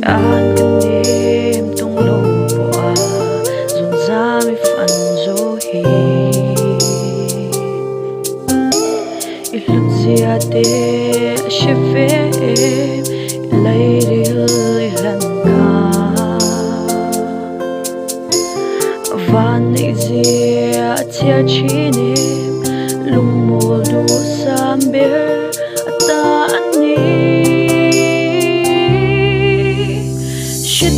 An kan em tung lâu bỏ dồn ra mi phận dỗ hi iluk zia te shefe em lay ril ilan ka van zia tia chinim lung mol du samber ata ani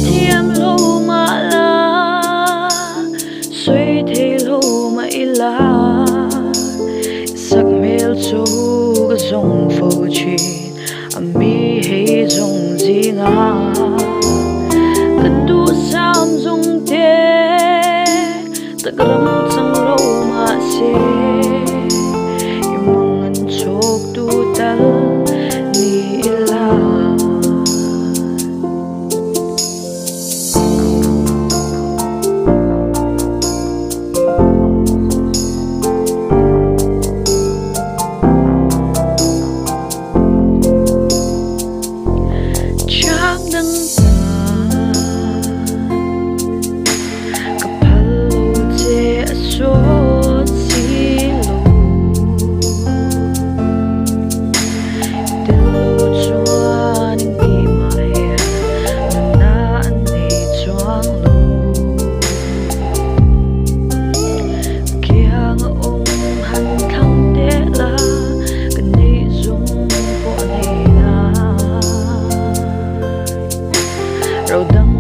thiam lo ma la suy thế lo ma ila sắc mel chu ga zong fo chi ami he zong ji nga ka tu sam zong te ta gram chang lo ma se yumang an chok tu tal ni ila rau đắng